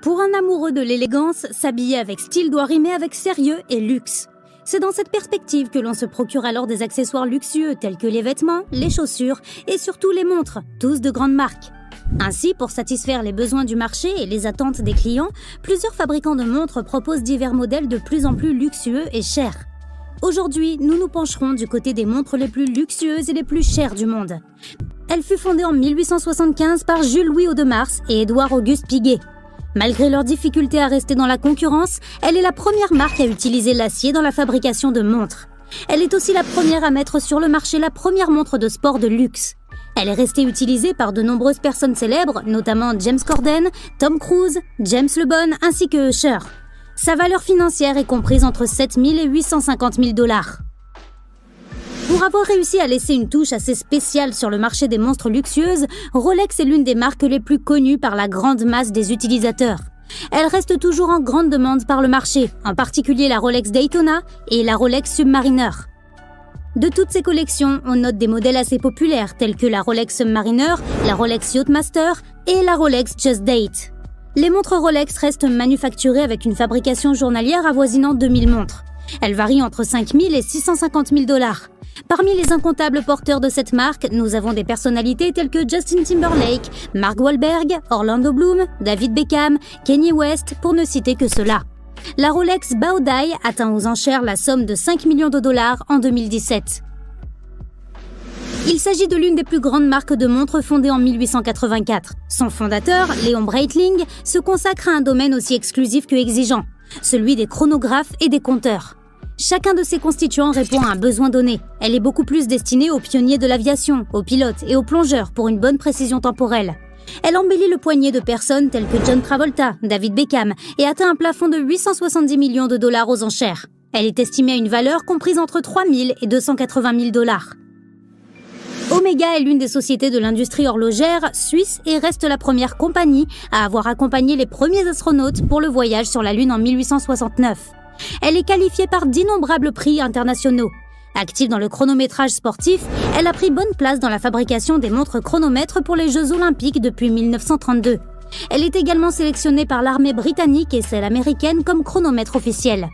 Pour un amoureux de l'élégance, s'habiller avec style doit rimer avec sérieux et luxe. C'est dans cette perspective que l'on se procure alors des accessoires luxueux tels que les vêtements, les chaussures et surtout les montres, tous de grandes marques. Ainsi, pour satisfaire les besoins du marché et les attentes des clients, plusieurs fabricants de montres proposent divers modèles de plus en plus luxueux et chers. Aujourd'hui, nous nous pencherons du côté des montres les plus luxueuses et les plus chères du monde. Elle fut fondée en 1875 par Jules-Louis Audemars et Édouard-Auguste Piguet. Malgré leurs difficultés à rester dans la concurrence, elle est la première marque à utiliser l'acier dans la fabrication de montres. Elle est aussi la première à mettre sur le marché la première montre de sport de luxe. Elle est restée utilisée par de nombreuses personnes célèbres, notamment James Corden, Tom Cruise, James Le Bon ainsi que Usher. Sa valeur financière est comprise entre 7 000 et 850 000 $. Pour avoir réussi à laisser une touche assez spéciale sur le marché des montres luxueuses, Rolex est l'une des marques les plus connues par la grande masse des utilisateurs. Elle reste toujours en grande demande par le marché, en particulier la Rolex Daytona et la Rolex Submariner. De toutes ces collections, on note des modèles assez populaires tels que la Rolex Submariner, la Rolex Yachtmaster et la Rolex Just Date. Les montres Rolex restent manufacturées avec une fabrication journalière avoisinant 2000 montres. Elles varient entre 5 000 et 650 000 $. Parmi les incomptables porteurs de cette marque, nous avons des personnalités telles que Justin Timberlake, Mark Wahlberg, Orlando Bloom, David Beckham, Kanye West, pour ne citer que ceux-là. La Rolex Baodai atteint aux enchères la somme de 5 millions de $ en 2017. Il s'agit de l'une des plus grandes marques de montres fondée en 1884. Son fondateur, Léon Breitling, se consacre à un domaine aussi exclusif que exigeant, celui des chronographes et des compteurs. Chacun de ses constituants répond à un besoin donné. Elle est beaucoup plus destinée aux pionniers de l'aviation, aux pilotes et aux plongeurs pour une bonne précision temporelle. Elle embellit le poignet de personnes telles que John Travolta, David Beckham et atteint un plafond de 870 millions de $ aux enchères. Elle est estimée à une valeur comprise entre 3 000 et 280 000 $. Omega est l'une des sociétés de l'industrie horlogère suisse et reste la première compagnie à avoir accompagné les premiers astronautes pour le voyage sur la Lune en 1869. Elle est qualifiée par d'innombrables prix internationaux. Active dans le chronométrage sportif, elle a pris bonne place dans la fabrication des montres chronomètres pour les Jeux Olympiques depuis 1932. Elle est également sélectionnée par l'armée britannique et celle américaine comme chronomètre officiel.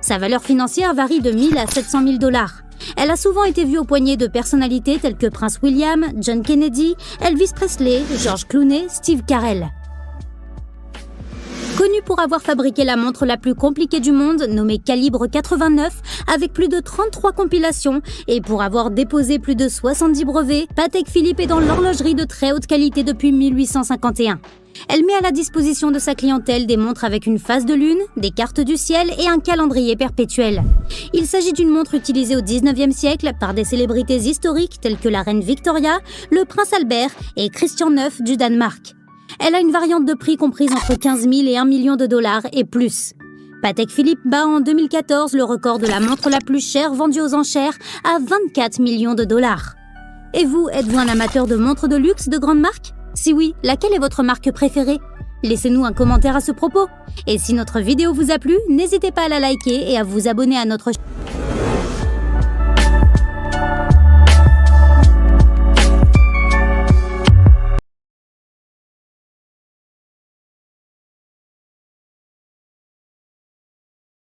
Sa valeur financière varie de 1 000 à 700 000 $. Elle a souvent été vue au poignet de personnalités telles que Prince William, John Kennedy, Elvis Presley, George Clooney, Steve Carell. Connue pour avoir fabriqué la montre la plus compliquée du monde, nommée Calibre 89, avec plus de 33 compilations, et pour avoir déposé plus de 70 brevets, Patek Philippe est dans l'horlogerie de très haute qualité depuis 1851. Elle met à la disposition de sa clientèle des montres avec une phase de lune, des cartes du ciel et un calendrier perpétuel. Il s'agit d'une montre utilisée au XIXe siècle par des célébrités historiques telles que la reine Victoria, le prince Albert et Christian IX du Danemark. Elle a une variante de prix comprise entre 15 000 et 1 million de $ et plus. Patek Philippe bat en 2014 le record de la montre la plus chère vendue aux enchères à 24 millions de $. Et vous, êtes-vous un amateur de montres de luxe de grande marque? Si oui, laquelle est votre marque préférée? Laissez-nous un commentaire à ce propos. Et si notre vidéo vous a plu, n'hésitez pas à la liker et à vous abonner à notre chaîne.